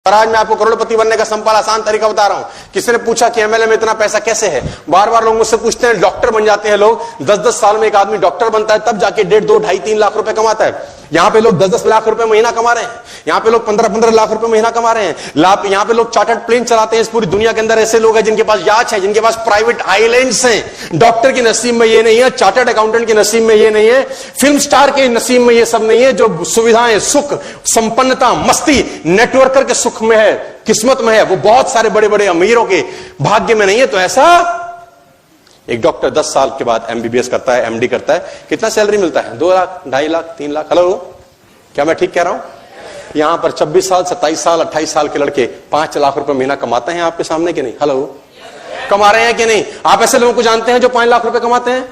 और आज मैं आपको करोड़पति बनने का सिंपल आसान तरीका बता रहा हूं। किसी ने पूछा कि एमएलए में इतना पैसा कैसे है? बार बार लोग मुझसे पूछते हैं, डॉक्टर बन जाते हैं लोग, 10-10 साल में एक आदमी डॉक्टर बनता है, तब जाके 1.5, 2, 2.5, 3 लाख रुपए कमाता है। यहां पे लोग 10-10 लाख रुपए महीना कमा रहे हैं, यहां पे लोग 15-15 लाख रुपए महीना कमा रहे हैं। यहां पे लोग चार्टर्ड प्लेन चलाते हैं। इस पूरी दुनिया के अंदर ऐसे लोग हैं जिनके पास याच है, जिनके पास प्राइवेट आइलैंड्स हैं। डॉक्टर की नसीब में ये नहीं है, चार्टर्ड अकाउंटेंट के नसीब में ये नहीं है, फिल्म स्टार के नसीब में ये सब नहीं है। जो सुविधाएं, सुख, संपन्नता, मस्ती नेटवर्कर के सुख में है, किस्मत में है, वो बहुत सारे बड़े बड़े अमीरों के भाग्य में नहीं है। तो ऐसा एक डॉक्टर 10 साल के बाद एमबीबीएस करता है, एमडी करता है, कितना सैलरी मिलता है? 2 लाख, 2.5 लाख, 3 लाख। हेलो, क्या मैं ठीक कह रहा हूं? यहां पर 26 साल, 27 साल, 28 साल के लड़के 5 लाख रुपए महीना कमाते हैं आपके सामने कि नहीं? हेलो, कमा रहे हैं कि नहीं? आप ऐसे लोगों को जानते हैं जो 5 लाख रुपए कमाते हैं?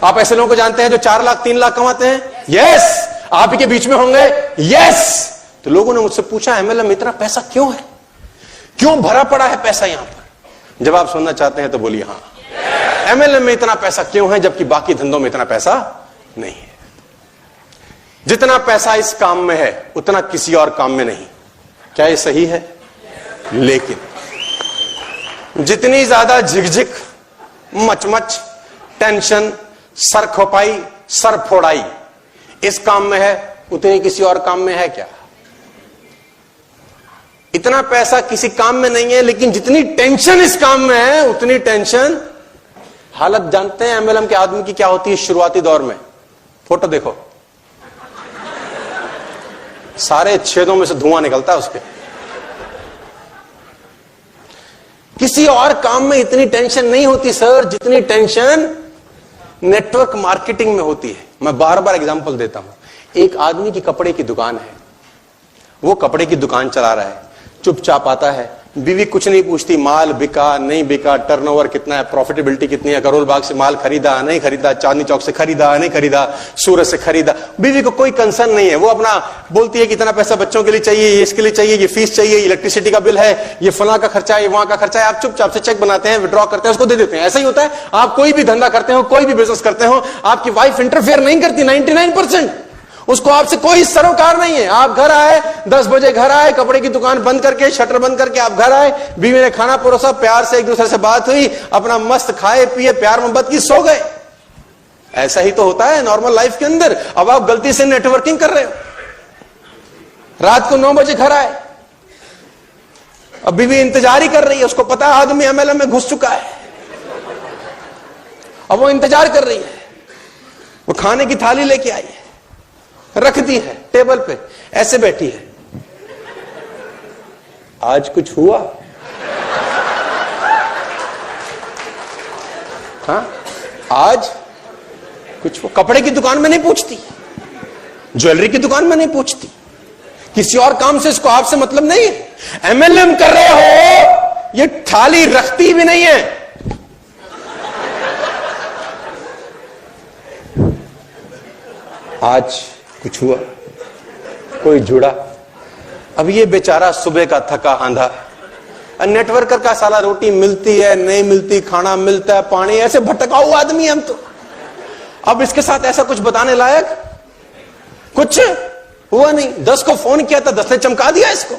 आप ऐसे लोगों को जानते हैं जो 4 लाख, 3 लाख कमाते हैं? यस, आप ही के बीच में होंगे। यस। तो लोगों ने मुझसे पूछा, एमएलए में इतना पैसा क्यों है, क्यों भरा पड़ा है पैसा यहां पर? जवाब सुनना चाहते हैं तो बोलिए हाँ। एमएलए में इतना पैसा क्यों है जबकि बाकी धंधों में इतना पैसा नहीं है? जितना पैसा इस काम में है उतना किसी और काम में नहीं। क्या ये सही है? लेकिन जितनी ज्यादा झिकझिक, मचमच, टेंशन, सर खोपाई, सर फोड़ाई इस काम में है, उतनी किसी और काम में है क्या? इतना पैसा किसी काम में नहीं है, लेकिन जितनी टेंशन इस काम में है उतनी टेंशन। हालत जानते हैं एमएलएम के आदमी की क्या होती है शुरुआती दौर में? फोटो देखो, सारे छेदों में से धुआं निकलता है उसके। किसी और काम में इतनी टेंशन नहीं होती सर, जितनी टेंशन नेटवर्क मार्केटिंग में होती है। मैं बार बार एग्जांपल देता हूं। एक आदमी की कपड़े की दुकान है, वो कपड़े की दुकान चला रहा है, चुपचाप आता है, बीवी कुछ नहीं पूछती, माल बिका नहीं बिका, टर्नओवर कितना है, प्रॉफिटेबिलिटी कितनी है, करोल बाग से माल खरीदा नहीं खरीदा, चांदनी चौक से खरीदा नहीं खरीदा, सूरत से खरीदा। बीवी को कोई कंसर्न नहीं है। वो अपना बोलती है कि इतना पैसा बच्चों के लिए चाहिए, ये इसके लिए चाहिए, ये फीस चाहिए, इलेक्ट्रिसिटी का बिल है, ये फला का खर्चा है, ये वहां का खर्चा है। आप चुपचाप से चेक बनाते हैं, विड्रॉ करते हैं, उसको दे देते हैं। ऐसा ही होता है। आप कोई भी धंधा करते हो, कोई भी बिजनेस करते हो, आपकी वाइफ इंटरफेयर नहीं करती 99%। उसको आपसे कोई सरोकार नहीं है। आप घर आए, 10 बजे घर आए, कपड़े की दुकान बंद करके, शटर बंद करके आप घर आए, बीवी ने खाना परोसा, प्यार से एक दूसरे से बात हुई, अपना मस्त खाए पिए, प्यार मोहब्बत की, सो गए। ऐसा ही तो होता है नॉर्मल लाइफ के अंदर। अब आप गलती से नेटवर्किंग कर रहे हो, रात को 9 बजे घर आए, अब बीवी इंतजार ही कर रही है, उसको पता है आदमी एमएलए में घुस चुका है, अब वो इंतजार कर रही है। वो खाने की थाली लेके आई है, रख दी है टेबल पे, ऐसे बैठी है। आज कुछ हुआ? हाँ, आज कुछ हुआ? कपड़े की दुकान में नहीं पूछती, ज्वेलरी की दुकान में नहीं पूछती, किसी और काम से इसको आपसे मतलब नहीं है। एमएलएम कर रहे हो, ये थाली रखती भी नहीं है। आज कुछ हुआ? कोई जुड़ा? अब ये बेचारा सुबह का थका आंधा, नेटवर्कर का साला रोटी मिलती है नहीं मिलती, खाना मिलता है, पानी, ऐसे भटका हुआ आदमी हम तो। अब इसके साथ ऐसा कुछ बताने लायक कुछ हुआ नहीं। 10 को फोन किया था, 10 ने चमका दिया इसको।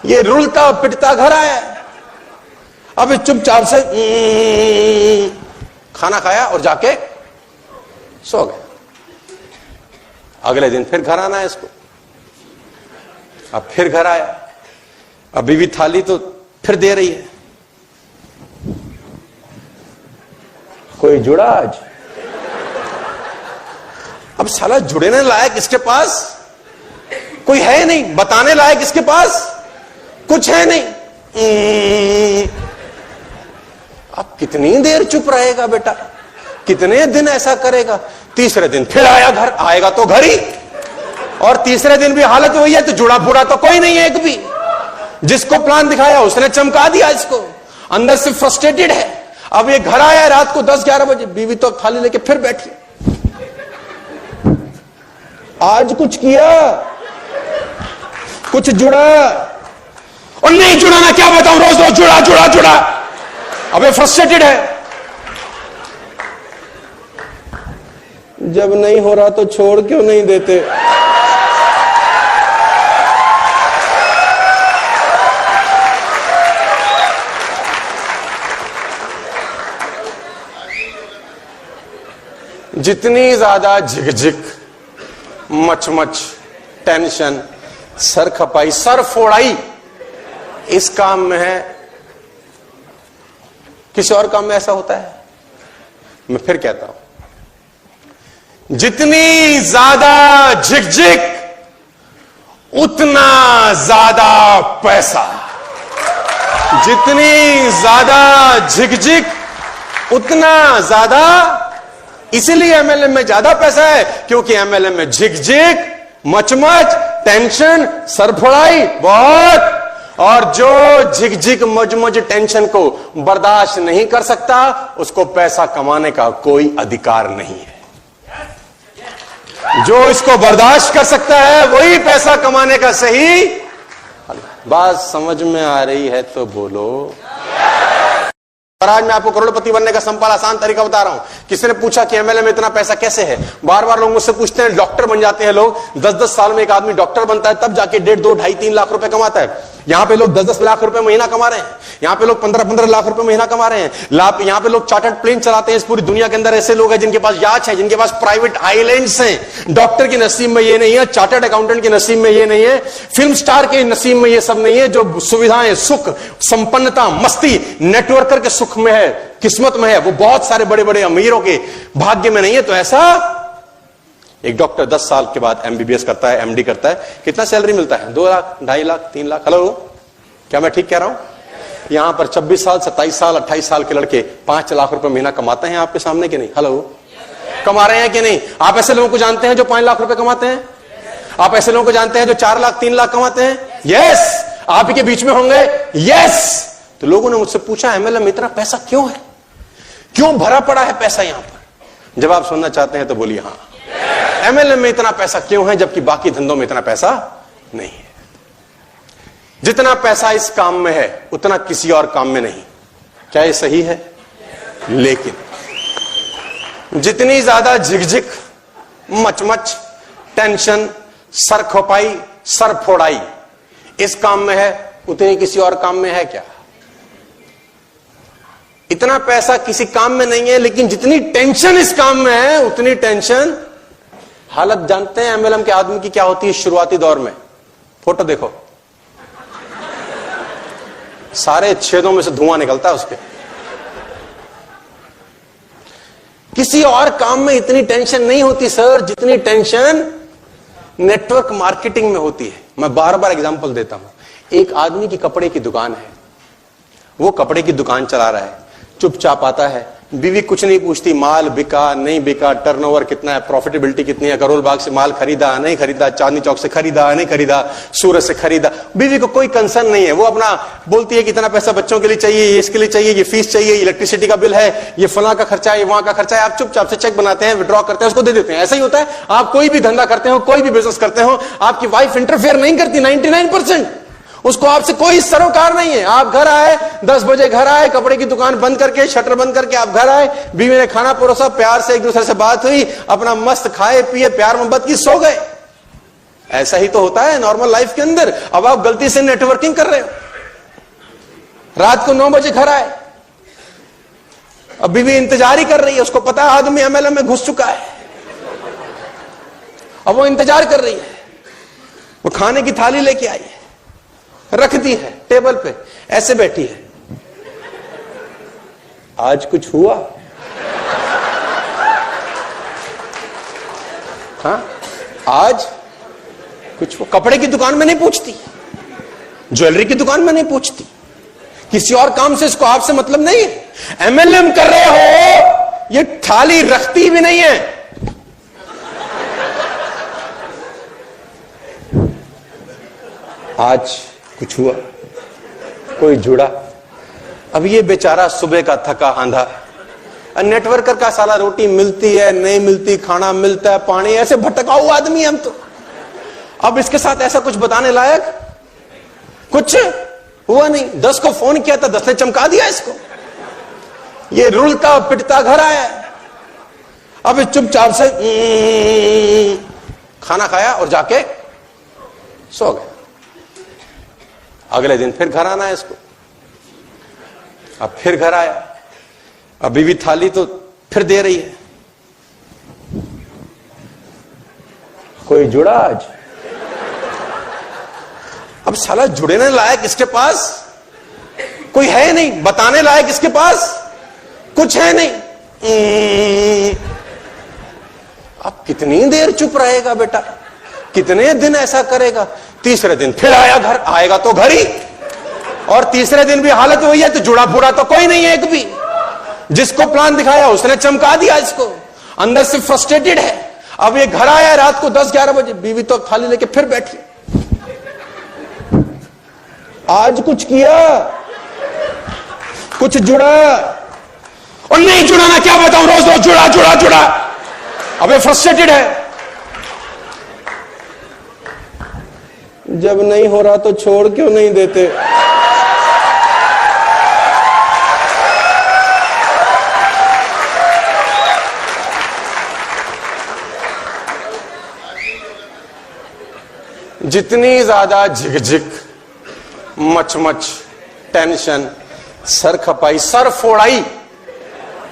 ये रुलता पिटता घर आया, अब चुपचाप से खाना खाया और जाके सो गया। अगले दिन फिर घर आना है इसको, अब फिर घर आया, अब बीवी थाली तो फिर दे रही है। कोई जुड़ा आज? अब साला जुड़ने लायक इसके पास कोई है नहीं, बताने लायक इसके पास कुछ है नहीं। अब कितनी देर चुप रहेगा बेटा, कितने दिन ऐसा करेगा? तीसरे दिन फिर आया घर, आएगा तो घर ही, और तीसरे दिन भी हालत वही है। तो जुड़ा बुड़ा तो कोई नहीं है एक भी। जिसको प्लान दिखाया उसने चमका दिया इसको, अंदर से फ्रस्ट्रेटेड है। अब ये घर आया रात को 10-11 बजे, बीवी तो थाली लेके फिर बैठी। आज कुछ किया? कुछ जुड़ा? और नहीं जुड़ा ना क्या बताऊं, रोज रोज जुड़ा जुड़ा जुड़ा। अब ये फ्रस्ट्रेटेड है। जब नहीं हो रहा तो छोड़ क्यों नहीं देते? जितनी ज्यादा झिकझिक, मचमच, टेंशन, सर खपाई, सर फोड़ाई इस काम में है, किसी और काम में ऐसा होता है? मैं फिर कहता हूं, जितनी ज्यादा झिकझिक उतना ज्यादा पैसा। जितनी ज्यादा झिकझिक उतना ज्यादा, इसीलिए एमएलएम में ज्यादा पैसा है, क्योंकि एमएलएम में झिकझिक, मचमच, टेंशन, सरफड़ाई बहुत। और जो झिकझिक मचमच टेंशन को बर्दाश्त नहीं कर सकता, उसको पैसा कमाने का कोई अधिकार नहीं है। जो इसको बर्दाश्त कर सकता है वही पैसा कमाने का सही। बात समझ में आ रही है तो बोलो। और आज मैं आपको करोड़पति बनने का सिंपल आसान तरीका बता रहा हूं। किसी ने पूछा कि एमएलए में इतना पैसा कैसे है? बार बार लोग मुझसे पूछते हैं, डॉक्टर बन जाते हैं लोग, 10-10 साल में एक आदमी डॉक्टर बनता है, तब जाके 1.5, 2, 2.5, 3 लाख रुपए कमाता है। यहां पे लोग 10-10 लाख रुपए महीना कमा रहे हैं, यहां पे लोग 15-15 लाख रुपए महीना कमा रहे हैं। यहां पे लोग चार्टर्ड प्लेन चलाते हैं। इस पूरी दुनिया के अंदर ऐसे लोग हैं जिनके पास याच है, जिनके पास प्राइवेट आइलैंड्स हैं। डॉक्टर के नसीब में ये नहीं है, चार्टर्ड अकाउंटेंट के नसीब में ये नहीं है, फिल्म स्टार के नसीब में ये सब नहीं है। जो सुविधाएं, सुख, संपन्नता, मस्ती नेटवर्कर के सुख में है, किस्मत में है, वो बहुत सारे बड़े बड़े अमीरों के भाग्य में नहीं है। तो ऐसा एक डॉक्टर 10 साल के बाद एमबीबीएस करता है, एमडी करता है, कितना सैलरी मिलता है? 2 लाख, 2.5 लाख, 3 लाख। हेलो, क्या मैं ठीक कह रहा हूं? यहां पर 26 साल, 27 साल, 28 साल के लड़के 5 लाख रुपए महीना कमाते हैं आपके सामने कि नहीं? हेलो, कमा रहे हैं कि नहीं? आप ऐसे लोगों को जानते हैं जो 5 लाख रुपए कमाते हैं? आप ऐसे लोगों को जानते हैं जो 4 लाख, 3 लाख कमाते हैं? यस, आप ही के बीच में होंगे। यस। तो लोगों ने मुझसे पूछा, एमएलए में इतना पैसा क्यों है? क्यों भरा पड़ा है पैसा यहां पर? जवाब सुनना चाहते हैं तो बोलिए हाँ। एमएलएम में इतना पैसा क्यों है जबकि बाकी धंधों में इतना पैसा नहीं है? जितना पैसा इस काम में है उतना किसी और काम में नहीं। क्या ये सही है? लेकिन जितनी ज्यादा झिकझिक, मचमच, टेंशन, सर खपाई, सर फोड़ाई इस काम में है, उतनी किसी और काम में है क्या? इतना पैसा किसी काम में नहीं है, लेकिन जितनी टेंशन इस काम में है उतनी टेंशन। हालत जानते हैं एमएलएम के आदमी की क्या होती है शुरुआती दौर में? फोटो देखो, सारे छेदों में से धुआं निकलता है उसके। किसी और काम में इतनी टेंशन नहीं होती सर, जितनी टेंशन नेटवर्क मार्केटिंग में होती है। मैं बार बार एग्जांपल देता हूं। एक आदमी की कपड़े की दुकान है, वो कपड़े की दुकान चला रहा है, चुपचाप आता है, बीवी कुछ नहीं पूछती, माल बिका नहीं बिका, टर्नओवर कितना है, प्रॉफिटेबिलिटी कितनी है, करोल बाग से माल खरीदा नहीं खरीदा, चांदनी चौक से खरीदा नहीं खरीदा, सूरत से खरीदा। बीवी को कोई कंसर्न नहीं है। वो अपना बोलती है कि इतना पैसा बच्चों के लिए चाहिए, ये इसके लिए चाहिए, ये फीस चाहिए, इलेक्ट्रिसिटी का बिल है, ये फला का खर्चा है, ये वहां का खर्चा है। आप चुपचाप से चेक बनाते हैं, विड्रॉ करते हैं, उसको दे देते हैं। ऐसा ही होता है। आप कोई भी धंधा करते हो, कोई भी बिजनेस करते हो, आपकी वाइफ इंटरफेयर नहीं करती 99%। उसको आपसे कोई सरोकार नहीं है। आप घर आए, 10 बजे घर आए, कपड़े की दुकान बंद करके, शटर बंद करके आप घर आए, बीवी ने खाना परोसा, प्यार से एक दूसरे से बात हुई, अपना मस्त खाए पिए, प्यार मोहब्बत की, सो गए। ऐसा ही तो होता है नॉर्मल लाइफ के अंदर। अब आप गलती से नेटवर्किंग कर रहे हो, रात को 9 बजे घर आए, अब बीवी इंतजार ही कर रही है, उसको पता है आदमी एमएलएम में घुस चुका है, अब वो इंतजार कर रही है। वो खाने की थाली लेके आई है, रख दी है टेबल पे, ऐसे बैठी है। आज कुछ हुआ? हाँ, आज कुछ हुआ? कपड़े की दुकान में नहीं पूछती, ज्वेलरी की दुकान में नहीं पूछती, किसी और काम से इसको आपसे मतलब नहीं है। एमएलएम कर रहे हो, ये थाली रखती भी नहीं है। आज कुछ हुआ? कोई जुड़ा? अब ये बेचारा सुबह का थका आंधा, नेटवर्कर का साला रोटी मिलती है नहीं मिलती, खाना मिलता है, पानी, ऐसे भटका हुआ आदमी हम तो। अब इसके साथ ऐसा कुछ बताने लायक कुछ हुआ नहीं। 10 को फोन किया था, 10 ने चमका दिया इसको। ये रुलता पिटता घर आया, अब चुपचाप से खाना खाया और जाके सो गया। अगले दिन फिर घर आना है इसको, अब फिर घर आया, अब बीवी थाली तो फिर दे रही है, कोई जुड़ा आज? अब साला जुड़ने लायक इसके पास कोई है नहीं, बताने लायक इसके पास कुछ है नहीं। अब कितनी देर चुप रहेगा बेटा, कितने दिन ऐसा करेगा? तीसरे दिन फिर आया घर, आएगा तो घर ही, और तीसरे दिन भी हालत वही है। तो जुड़ा पूरा तो कोई नहीं है एक भी। जिसको प्लान दिखाया उसने चमका दिया इसको, अंदर से फ्रस्ट्रेटेड है। अब ये घर आया रात को 10-11 बजे, बीवी तो थाली लेके फिर बैठी। आज कुछ किया, कुछ जुड़ा और नहीं जुड़ा ना क्या बताऊं, रोज रोज जुड़ा जुड़ा जुड़ा। अब ये फ्रस्ट्रेटेड है। जब नहीं हो रहा तो छोड़ क्यों नहीं देते? जितनी ज्यादा झिकझिक, मचमच, टेंशन, सर खपाई, सर फोड़ाई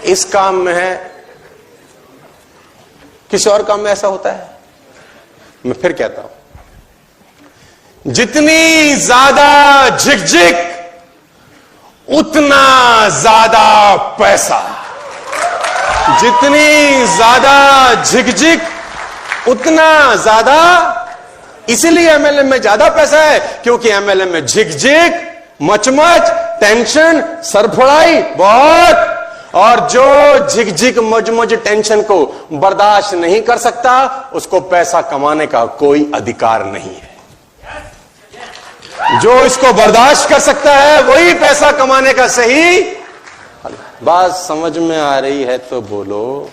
इस काम में है, किसी और काम में ऐसा होता है? मैं फिर कहता हूं, जितनी ज्यादा झिकझिक उतना ज्यादा पैसा। जितनी ज्यादा झिकझिक उतना ज्यादा, इसीलिए एमएलएम में ज्यादा पैसा है, क्योंकि एमएलएम में झिकझिक, मचमच, टेंशन, सरफड़ाई बहुत। और जो झिकझिक मचमच टेंशन को बर्दाश्त नहीं कर सकता, उसको पैसा कमाने का कोई अधिकार नहीं है। जो इसको बर्दाश्त कर सकता है वही पैसा कमाने का सही। बात समझ में आ रही है तो बोलो।